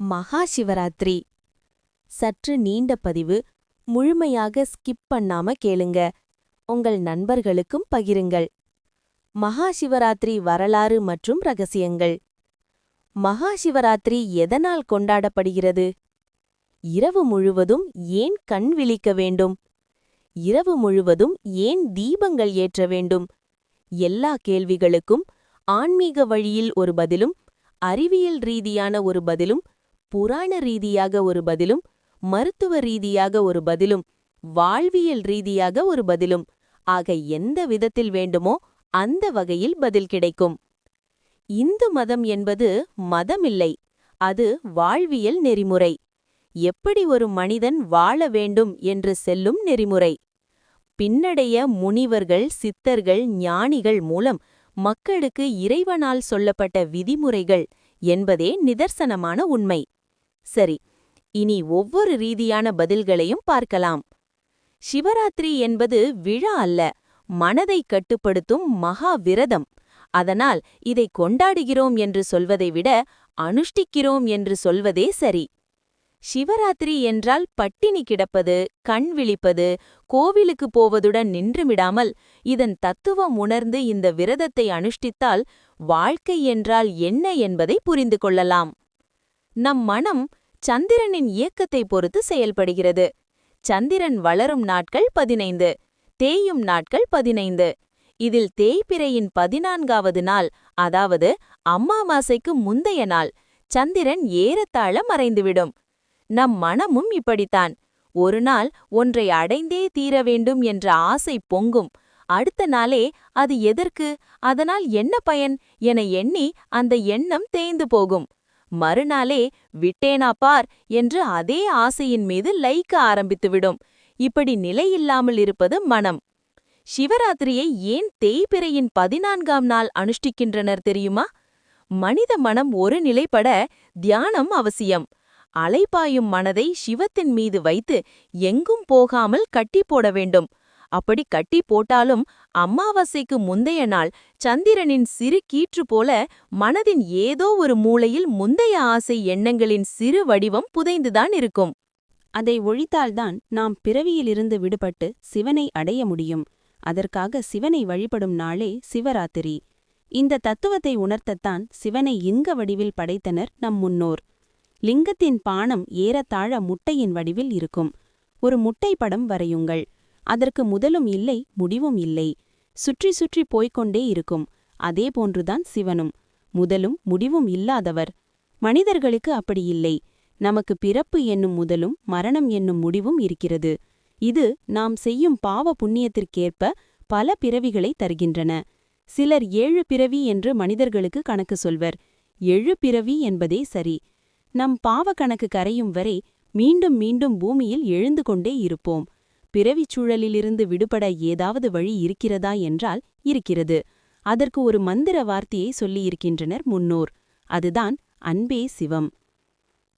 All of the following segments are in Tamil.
மகா சிவராத்திரி. சற்று நீண்ட பதிவு, முழுமையாக ஸ்கிப் பண்ணாம கேளுங்க. உங்கள் நண்பர்களுக்கும் பகிருங்கள். மகா சிவராத்திரி வரலாறு மற்றும் ரகசியங்கள். மகா சிவராத்திரி எதனால் கொண்டாடப்படுகிறது? இரவு முழுவதும் ஏன் கண் விழிக்க வேண்டும்? இரவு முழுவதும் ஏன் தீபங்கள் ஏற்ற வேண்டும்? எல்லா கேள்விகளுக்கும் ஆன்மீக வழியில் ஒரு பதிலும், அறிவியல் ரீதியான ஒரு பதிலும், புராண ரீதியாக ஒரு பதிலும், மருத்துவ ரீதியாக ஒரு பதிலும், வாழ்வியல் ரீதியாக ஒரு பதிலும், ஆக எந்த விதத்தில் வேண்டுமோ அந்த வகையில் பதில் கிடைக்கும். இந்து மதம் என்பது மதமில்லை, அது வாழ்வியல் நெறிமுறை. எப்படி ஒரு மனிதன் வாழ வேண்டும் என்று செல்லும் நெறிமுறை. பின்னடைய முனிவர்கள், சித்தர்கள், ஞானிகள் மூலம் மக்களுக்கு இறைவனால் சொல்லப்பட்ட விதிமுறைகள் என்பதே நிதர்சனமான உண்மை. சரி, இனி ஒவ்வொரு ரீதியான பதில்களையும் பார்க்கலாம். சிவராத்திரி என்பது விழா அல்ல, மனதை கட்டுப்படுத்தும் மகா விரதம். அதனால் இதை கொண்டாடுகிறோம் என்று சொல்வதை விட அனுஷ்டிக்கிறோம் என்று சொல்வதே சரி. சிவராத்திரி என்றால் பட்டினி கிடப்பது, கண் விழிப்பது, கோவிலுக்கு போவதுடன் நின்றுவிடாமல் இதன் தத்துவம் உணர்ந்து இந்த விரதத்தை அனுஷ்டித்தால் வாழ்க்கை என்றால் என்ன என்பதை புரிந்து கொள்ளலாம். நம் மனம் சந்திரனின் இயக்கத்தை பொறுத்து செயல்படுகிறது. சந்திரன் வளரும் நாட்கள் 15, தேயும் நாட்கள் 15. இதில் தேய்பிறையின் 14வது நாள், அதாவது அமாவாசைக்கு முந்தைய நாள், சந்திரன் ஏறத்தாழ மறைந்துவிடும். நம் மனமும் இப்படித்தான். ஒரு நாள் ஒன்றை அடைந்தே தீர வேண்டும் என்ற ஆசை பொங்கும். அடுத்த நாளே அது எதற்கு, அதனால் என்ன பயன் என எண்ணி அந்த எண்ணம் தேய்ந்து போகும். மறுநாளே விட்டேனா பார் என்று அதே ஆசையின் மீது லயிக்க ஆரம்பித்துவிடும். இப்படி நிலையில்லாமல் இருப்பது மனம். சிவராத்திரியை ஏன் தேய்பிறையின் 14ஆம் நாள் அனுஷ்டிக்கின்றனர் தெரியுமா? மனித மனம் ஒரு நிலைப்பட தியானம் அவசியம். அலைபாயும் மனதை சிவத்தின் மீது வைத்து எங்கும் போகாமல் கட்டி போட வேண்டும். அப்படி கட்டி போட்டாலும் அமாவாசைக்கு முந்தைய நாள் சந்திரனின் சிறு கீற்று போல மனதின் ஏதோ ஒரு மூலையில் முந்தைய ஆசை எண்ணங்களின் சிறு வடிவம் புதைந்துதான் இருக்கும். அதை ஒழித்தால்தான் நாம் பிறவியிலிருந்து விடுபட்டு சிவனை அடைய முடியும். அதற்காக சிவனை வழிபடும் நாளே சிவராத்திரி. இந்த தத்துவத்தை உணர்த்தத்தான் சிவனை இங்க வடிவில் படைத்தனர் நம் முன்னோர். லிங்கத்தின் பானம் ஏறத்தாழ முட்டையின் வடிவில் இருக்கும். ஒரு முட்டை படம் வரையுங்கள். அதற்கு முதலும் இல்லை, முடிவும் இல்லை. சுற்றி சுற்றி போய்கொண்டே இருக்கும். அதே போன்றுதான் சிவனும். முதலும் முடிவும் இல்லாதவர். மனிதர்களுக்கு அப்படி இல்லை. நமக்கு பிறப்பு என்னும் முதலும் மரணம் என்னும் முடிவும் இருக்கிறது. இது நாம் செய்யும் பாவ புண்ணியத்திற்கேற்ப பல பிறவிகளை தருகின்றன. சிலர் 7 பிறவி என்று மனிதர்களுக்கு கணக்கு சொல்வர். 7 பிறவி என்பதே சரி. நம் பாவ கணக்கு கரையும் வரை மீண்டும் மீண்டும் பூமியில் எழுந்து கொண்டே இருப்போம். பிறவிச் சூழலிலிருந்து விடுபட ஏதாவது வழி இருக்கிறதா என்றால் இருக்கிறது. அதற்கு ஒரு மந்திர வார்த்தையை சொல்லியிருக்கின்றனர் முன்னோர். அதுதான் அன்பே சிவம்.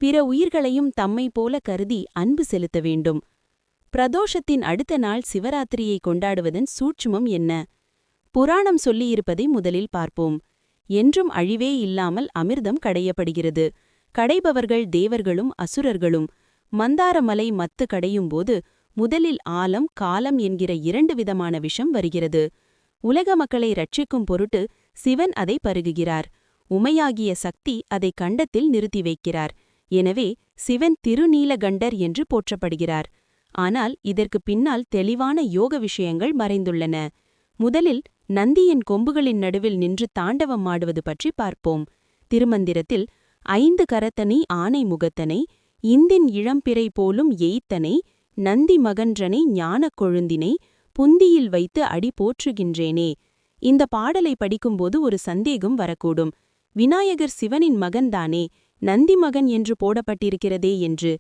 பிற உயிர்களையும் தம்மை போல கருதி அன்பு செலுத்த வேண்டும். பிரதோஷத்தின் அடுத்த நாள் சிவராத்திரியை கொண்டாடுவதன் சூட்சுமம் என்ன? புராணம் சொல்லியிருப்பதை முதலில் பார்ப்போம். என்றும் அழிவே இல்லாமல் அமிர்தம் கடையப்படுகிறது. கடைபவர்கள் தேவர்களும் அசுரர்களும். மந்தாரமலை மத்து கடையும்போது முதலில் ஆலம், காலம் என்கிற 2 விதமான விஷம் வருகிறது. உலக மக்களை ரட்சிக்கும் பொருட்டு சிவன் அதை பருகுகிறார். உமையாகிய சக்தி அதை கண்டத்தில் நிறுத்தி வைக்கிறார். எனவே சிவன் திருநீலகண்டர் என்று போற்றப்படுகிறார். ஆனால் இதற்கு பின்னால் தெளிவான யோக விஷயங்கள் மறைந்துள்ளன. முதலில் நந்தியின் கொம்புகளின் நடுவில் நின்று தாண்டவம் ஆடுவது பற்றி பார்ப்போம். திருமந்திரத்தில் 5 கரத்தனை ஆனை முகத்தனை, இந்தின் இளம்பிறை போலும் எய்த்தனை, நந்தி மகன்றனை ஞானக் கொழுந்தினை, புந்தியில் வைத்து அடி போற்றுகின்றேனே. இந்த பாடலை படிக்கும்போது ஒரு சந்தேகம் வரக்கூடும். விநாயகர் சிவனின் மகன்தானே, நந்தி மகன் என்று போடப்பட்டிருக்கிறதே என்று.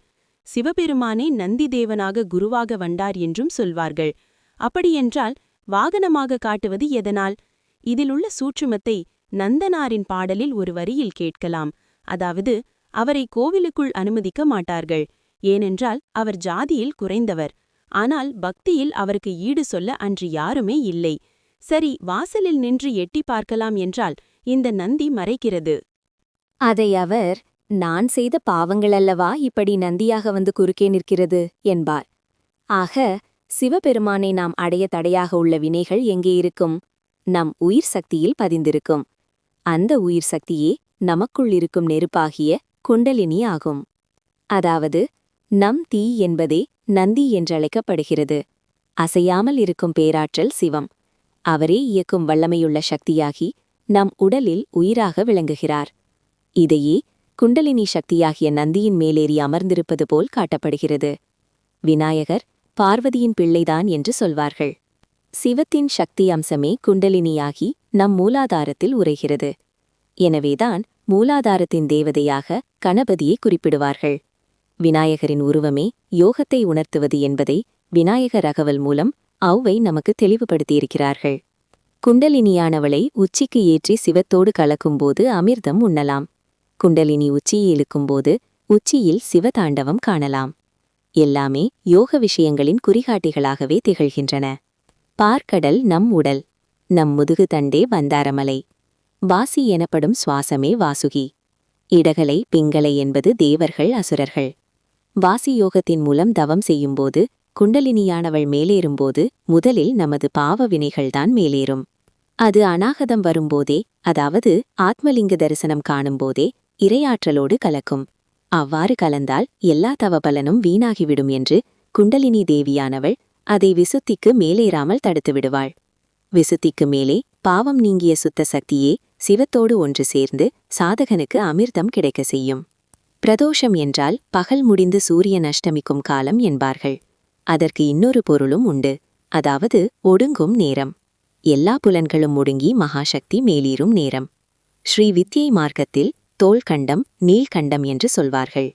சிவபெருமானே நந்தி தேவனாக குருவாக வந்தார் என்றும் சொல்வார்கள். அப்படியென்றால் வாகனமாக காட்டுவது எதனால்? இதிலுள்ள சூட்சுமத்தை நந்தனாரின் பாடலில் ஒரு வரியில் கேட்கலாம். அதாவது, அவரை கோவிலுக்குள் அனுமதிக்க மாட்டார்கள். ஏனென்றால் அவர் ஜாதியில் குறைந்தவர். ஆனால் பக்தியில் அவருக்கு ஈடு சொல்ல அன்று யாருமே இல்லை. சரி, வாசலில் நின்று எட்டி பார்க்கலாம் என்றால் இந்த நந்தி மறைக்கிறது. அதை அவர் நான் செய்த பாவங்களல்லவா இப்படி நந்தியாக வந்து குறுக்கே நிற்கிறது என்பார். ஆக சிவபெருமானை நாம் அடைய தடையாக உள்ள வினைகள் எங்கே இருக்கும்? நம் உயிர் சக்தியில் பதிந்திருக்கும். அந்த உயிர் சக்தியே நமக்குள் இருக்கும் நெருப்பாகிய குண்டலினி ஆகும். அதாவது நம் தீ என்பதே நந்தி என்றழைக்கப்படுகிறது. அசையாமல் இருக்கும் பேராற்றல் சிவம். அவரே இயக்கும் வல்லமையுள்ள சக்தியாகி நம் உடலில் உயிராக விளங்குகிறார். இதையே குண்டலினி சக்தியாகிய நந்தியின் மேலேறி அமர்ந்திருப்பது போல் காட்டப்படுகிறது. விநாயகர் பார்வதியின் பிள்ளைதான் என்று சொல்வார்கள். சிவத்தின் சக்தி அம்சமே குண்டலினியாகி நம் மூலாதாரத்தில் உரைகிறது. எனவேதான் மூலாதாரத்தின் தேவதையாக கணபதியை குறிப்பிடுவார்கள். விநாயகரின் உருவமே யோகத்தை உணர்த்துவது என்பதை விநாயகர் அகவல் மூலம் ஔவை நமக்கு தெளிவுபடுத்தியிருக்கிறார்கள். குண்டலினியானவளை உச்சிக்கு ஏற்றி சிவத்தோடு கலக்கும்போது அமிர்தம் உண்ணலாம். குண்டலினி உச்சியை இழுக்கும்போது உச்சியில் சிவதாண்டவம் காணலாம். எல்லாமே யோக விஷயங்களின் குறிகாட்டிகளாகவே திகழ்கின்றன. பார்க்கடல் நம் உடல், நம் முதுகு தண்டே வந்தாரமலை. வாசி எனப்படும் சுவாசமே வாசுகி. இடகலை பிங்களை என்பது தேவர்கள் அசுரர்கள். வாசி யோகத்தின் மூலம் தவம் செய்யும்போது குண்டலினியானவள் மேலேறும்போது முதலில் நமது பாவ வினைகள்தான் மேலேறும். அது அநாகதம் வரும்போதே, அதாவது ஆத்மலிங்க தரிசனம் காணும்போதே இறையாற்றலோடு கலக்கும். அவ்வாறு கலந்தால் எல்லா தவபலனும் வீணாகிவிடும் என்று குண்டலினி தேவியானவள் அதை விசுத்திக்கு மேலேறாமல் தடுத்து விடுவாள். விசுத்திக்கு மேலே பாவம் நீங்கிய சுத்த சக்தியே சிவத்தோடு ஒன்று சேர்ந்து சாதகனுக்கு அமிர்தம் கிடைக்க செய்யும். பிரதோஷம் என்றால் பகல் முடிந்து சூரியன் அஷ்டமிக்கும் காலம் என்பார்கள். அதற்கு இன்னொரு பொருளும் உண்டு, அதாவது ஒடுங்கும் நேரம். எல்லா புலன்களும் ஒடுங்கி மகாசக்தி மேலீரும் நேரம். ஸ்ரீ வித்யை மார்க்கத்தில் தோள்கண்டம் நீள்கண்டம் என்று சொல்வார்கள்.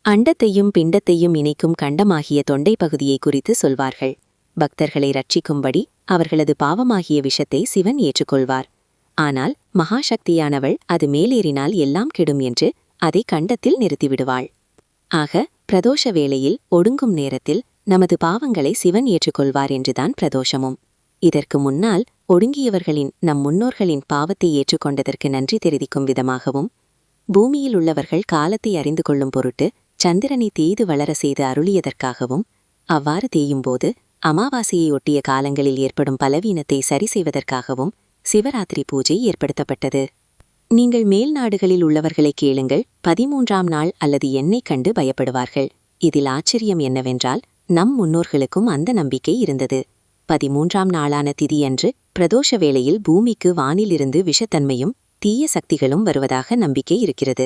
அண்டத்தையும் பிண்டத்தையும் இணைக்கும் கண்டமாகிய தொண்டை பகுதியை குறித்து சொல்வார்கள். பக்தர்களை ரட்சிக்கும்படி அவர்களது பாவமாகிய விஷத்தை சிவன் ஏற்றுக்கொள்வார். ஆனால் மகாசக்தியானவள் அது மேலேறினால் எல்லாம் கெடும் என்று அதை கண்டத்தில் நிறுத்திவிடுவாள். ஆக பிரதோஷ வேளையில் ஒடுங்கும் நேரத்தில் நமது பாவங்களை சிவன் ஏற்றுக்கொள்வார் என்றுதான் பிரதோஷமும். இதற்கு முன்னால் ஒடுங்கியவர்களின் நம் முன்னோர்களின் பாவத்தை ஏற்றுக்கொண்டதற்கு நன்றி தெரிவிக்கும் விதமாகவும், பூமியில் உள்ளவர்கள் காலத்தை அறிந்து கொள்ளும் பொருட்டு சந்திரனை தேய்து வளர செய்து அருளியதற்காகவும், அவ்வாறு தேயும்போது அமாவாசையை ஒட்டிய காலங்களில் ஏற்படும் பலவீனத்தை சரி செய்வதற்காகவும் சிவராத்திரி பூஜை ஏற்படுத்தப்பட்டது. நீங்கள் மேல் நாடுகளில் உள்ளவர்களை கேளுங்கள், 13ஆம் நாள் அல்லது எண்ணெய் கண்டு பயப்படுவார்கள். இதில் ஆச்சரியம் என்னவென்றால் நம் முன்னோர்களுக்கும் அந்த நம்பிக்கை இருந்தது. 13ஆம் நாளான திதியன்று பிரதோஷ வேளையில் பூமிக்கு வானிலிருந்து விஷத்தன்மையும் தீய சக்திகளும் வருவதாக நம்பிக்கை இருக்கிறது.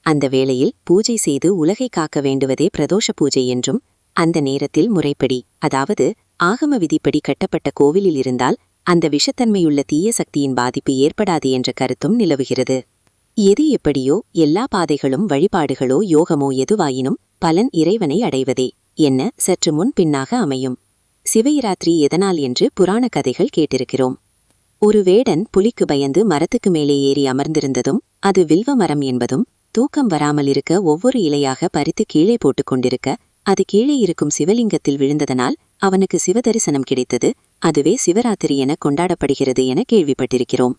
அந்த வேளையில் பூஜை செய்து உலகை காக்க வேண்டுவதே பிரதோஷ பூஜை என்றும், அந்த நேரத்தில் முறைப்படி, அதாவது ஆகம விதிப்படி கட்டப்பட்ட கோவிலில் இருந்தால் அந்த விஷத்தன்மையுள்ள தீய சக்தியின் பாதிப்பு ஏற்படாது என்ற கருத்தும் நிலவுகிறது. எது எப்படியோ எல்லா பாதைகளும் வழிபாடுகளோ யோகமோ எதுவாயினும் பலன் இறைவனை அடைவதே என்ன சற்று முன் பின்னாக அமையும். சிவராத்திரி எதனால் என்று புராண கதைகள் கேட்டிருக்கிறோம். ஒரு வேடன் புலிக்கு பயந்து மரத்துக்கு மேலே ஏறி அமர்ந்திருந்ததும் அது வில்வ மரம் என்பதும், தூக்கம் வராமல் இருக்க ஒவ்வொரு இலையாக பறித்து கீழே போட்டுக் கொண்டிருக்க அது கீழே இருக்கும் சிவலிங்கத்தில் விழுந்ததனால் அவனுக்கு சிவதரிசனம் கிடைத்தது. அதுவே சிவராத்திரி என கொண்டாடப்படுகிறது என கேள்விப்பட்டிருக்கிறோம்.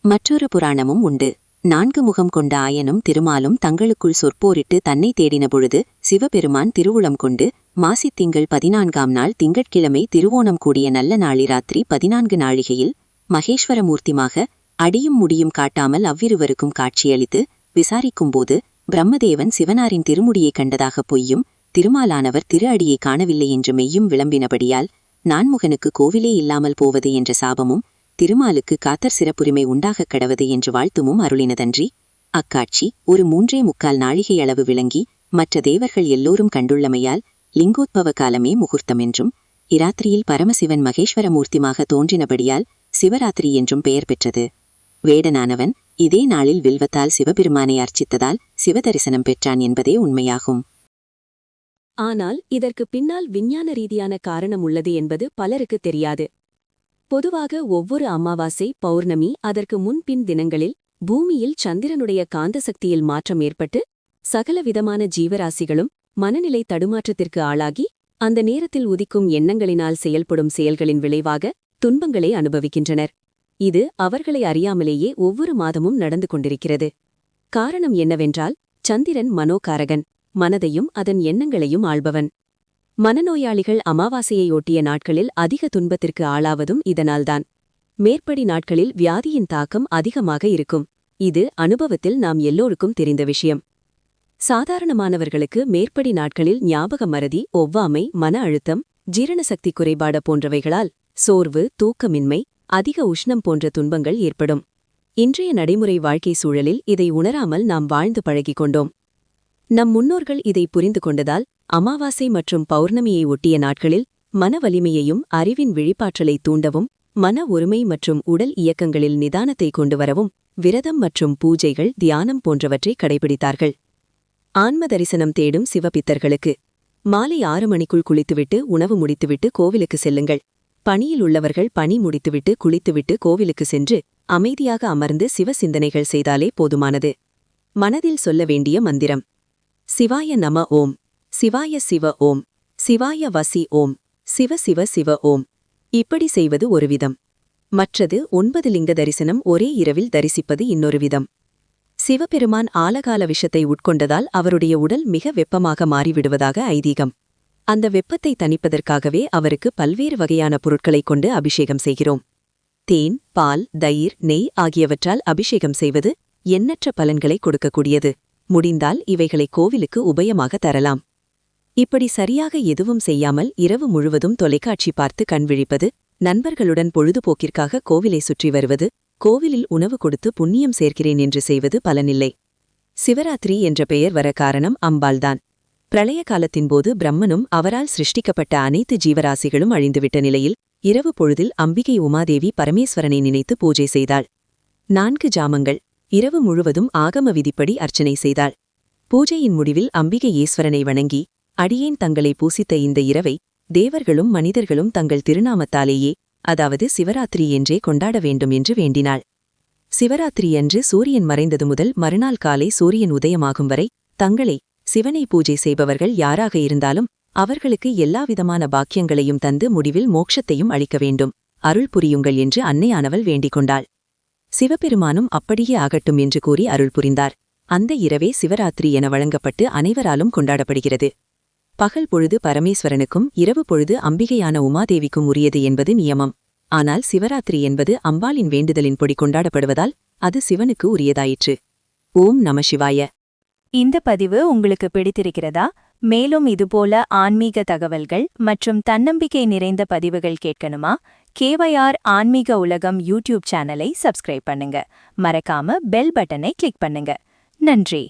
மற்றொரு புராணமும் உண்டு. 4 முகம் கொண்ட ஆயனும் திருமாலும் தங்களுக்குள் சொற்போரிட்டு தன்னை தேடின பொழுது சிவபெருமான் திருவுளம் கொண்டு மாசித் திங்கள் 14ஆம் நாள் திங்கட்கிழமை திருவோணம் கூடிய நல்ல நாளி ராத்திரி 14 நாழிகையில் மகேஸ்வரமூர்த்திமாக அடியும் முடியும் காட்டாமல் அவ்விருவருக்கும் காட்சியளித்து விசாரிக்கும்போது பிரம்மதேவன் சிவனாரின் திருமுடியை கண்டதாக பொய்யும், திருமாலானவர் திரு அடியை காணவில்லை என்று மெய்யும் விளம்பினபடியால் நான்முகனுக்கு கோவிலே இல்லாமல் போவது என்ற சாபமும், திருமாலுக்கு காத்தர் சிறப்புரிமை உண்டாகக் கடவது என்று வாழ்த்துமும் அருளினதன்றி, அக்காட்சி ஒரு 3.25 நாழிகை அளவு விளங்கி மற்ற தேவர்கள் எல்லோரும் கண்டுள்ளமையால் லிங்கோத்பவ காலமே முகூர்த்தம் என்றும், இராத்திரியில் பரமசிவன் மகேஸ்வரமூர்த்திமாக தோன்றினபடியால் சிவராத்திரி என்றும் பெயர் பெற்றது. வேடனானவன் இதே நாளில் வில்வத்தால் சிவபெருமானை அர்ச்சித்ததால் சிவதரிசனம் பெற்றான் என்பதே உண்மையாகும். ஆனால் இதற்கு பின்னால் விஞ்ஞான ரீதியான காரணம் உள்ளது என்பது பலருக்கு தெரியாது. பொதுவாக ஒவ்வொரு அமாவாசை, பௌர்ணமி, அதற்கு முன்பின் தினங்களில் பூமியில் சந்திரனுடைய காந்த சக்தியில் மாற்றம் ஏற்பட்டு சகலவிதமான ஜீவராசிகளும் மனநிலை தடுமாற்றத்திற்கு ஆளாகி அந்த நேரத்தில் உதிக்கும் எண்ணங்களினால் செயல்படும் செயல்களின் விளைவாக துன்பங்களை அனுபவிக்கின்றனர். இது அவர்களை அறியாமலேயே ஒவ்வொரு மாதமும் நடந்து கொண்டிருக்கிறது. காரணம் என்னவென்றால், சந்திரன் மனோகாரகன், மனதையும் அதன் எண்ணங்களையும் ஆள்பவன். மனநோயாளிகள் அமாவாசையை ஒட்டிய நாட்களில் அதிக துன்பத்திற்கு ஆளாவதும் இதனால்தான். மேற்படி நாட்களில் வியாதியின் தாக்கம் அதிகமாக இருக்கும். இது அனுபவத்தில் நாம் எல்லோருக்கும் தெரிந்த விஷயம். சாதாரணமானவர்களுக்கு மேற்படி நாட்களில் ஞாபக மறதி, ஒவ்வாமை, மன அழுத்தம், ஜீரணசக்தி குறைபாடு போன்றவைகளால் சோர்வு, தூக்கமின்மை, அதிக உஷ்ணம் போன்ற துன்பங்கள் ஏற்படும். இன்றைய நடைமுறை வாழ்க்கை சூழலில் இதை உணராமல் நாம் வாழ்ந்து பழகிக் கொண்டோம். நம் முன்னோர்கள் இதை புரிந்து கொண்டதால் அமாவாசை மற்றும் பௌர்ணமியை ஒட்டிய நாட்களில் மன வலிமையையும் அறிவின் விழிப்பாற்றலை தூண்டவும், மன ஒருமை மற்றும் உடல் இயக்கங்களில் நிதானத்தை கொண்டு வரவும் விரதம் மற்றும் பூஜைகள், தியானம் போன்றவற்றை கடைபிடித்தார்கள். ஆன்ம தரிசனம் தேடும் சிவபித்தர்களுக்கு மாலை 6 மணிக்குள் குளித்துவிட்டு உணவு முடித்துவிட்டு கோவிலுக்கு செல்லுங்கள். பணியில் உள்ளவர்கள் பணி முடித்துவிட்டு குளித்துவிட்டு கோவிலுக்கு சென்று அமைதியாக அமர்ந்து சிவ சிந்தனைகள் செய்தாலே போதுமானது. மனதில் சொல்ல வேண்டிய மந்திரம்: சிவாய நம ஓம், சிவாய சிவ ஓம், சிவாய வசி ஓம், சிவ சிவ சிவ ஓம். இப்படி செய்வது ஒரு விதம். மற்றது 9 லிங்க தரிசனம் ஒரே இரவில் தரிசிப்பது இன்னொரு விதம். சிவபெருமான் ஆலகால விஷத்தை உட்கொண்டதால் அவருடைய உடல் மிக வெப்பமாக மாறிவிடுவதாக ஐதீகம். அந்த வெப்பத்தை தணிப்பதற்காகவே அவருக்கு பல்வேறு வகையான பொருட்களைக் கொண்டு அபிஷேகம் செய்கிறோம். தேன், பால், தயிர், நெய் ஆகியவற்றால் அபிஷேகம் செய்வது எண்ணற்ற பலன்களை கொடுக்கக்கூடியது. முடிந்தால் இவைகளை கோவிலுக்கு உபயமாக தரலாம். இப்படி சரியாக எதுவும் செய்யாமல் இரவு முழுவதும் தொலைக்காட்சி பார்த்து கண்விழிப்பது, நண்பர்களுடன் பொழுதுபோக்கிற்காக கோவிலை சுற்றி வருவது, கோவிலில் உணவு கொடுத்து புண்ணியம் சேர்க்கிறேன் என்று செய்வது பலனில்லை. சிவராத்திரி என்ற பெயர் வர காரணம் அம்பாள்தான். பிரளய காலத்தின்போது பிரம்மனும் அவரால் சிருஷ்டிக்கப்பட்ட அனைத்து ஜீவராசிகளும் அழிந்துவிட்ட நிலையில் இரவு பொழுதில் அம்பிகை உமாதேவி பரமேஸ்வரனை நினைத்து பூஜை செய்தாள். 4 ஜாமங்கள் இரவு முழுவதும் ஆகம விதிப்படி அர்ச்சனை செய்தாள். பூஜையின் முடிவில் அம்பிகை ஈஸ்வரனை வணங்கி, அடியேன் தங்களை பூசித்த இந்த இரவை தேவர்களும் மனிதர்களும் தங்கள் திருநாமத்தாலேயே, அதாவது சிவராத்திரி என்றே கொண்டாட வேண்டும் என்று வேண்டினாள். சிவராத்திரியன்று சூரியன் மறைந்தது முதல் மறுநாள் காலை சூரியன் உதயமாகும் வரை தங்களை சிவனை பூஜை செய்பவர்கள் யாராக இருந்தாலும் அவர்களுக்கு எல்லாவிதமான பாக்கியங்களையும் தந்து முடிவில் மோட்சத்தையும் அளிக்க வேண்டும், அருள் புரியுங்கள் என்று அன்னையானவள் வேண்டிக் கொண்டாள். சிவபெருமானும் அப்படியே ஆகட்டும் என்று கூறி அருள் புரிந்தார். அந்த இரவே சிவராத்திரி என வழங்கப்பட்டு அனைவராலும் கொண்டாடப்படுகிறது. பகல் பொழுது பரமேஸ்வரனுக்கும் இரவு பொழுது அம்பிகையான உமாதேவிக்கும் உரியது என்பது நியமம். ஆனால் சிவராத்திரி என்பது அம்பாளின் வேண்டுதலின்படி கொண்டாடப்படுவதால் அது சிவனுக்கு உரியதாயிற்று. ஓம் நம சிவாய. இந்த பதிவு உங்களுக்கு பிடித்திருக்கிறதா? மேலும் இதுபோல ஆன்மீக தகவல்கள் மற்றும் தன்னம்பிக்கை நிறைந்த பதிவுகள் கேட்கணுமா? KYR ஆன்மீக உலகம் யூடியூப் சேனலை சப்ஸ்கிரைப் பண்ணுங்க. மறக்காம பெல் பட்டனை கிளிக் பண்ணுங்க. நன்றி.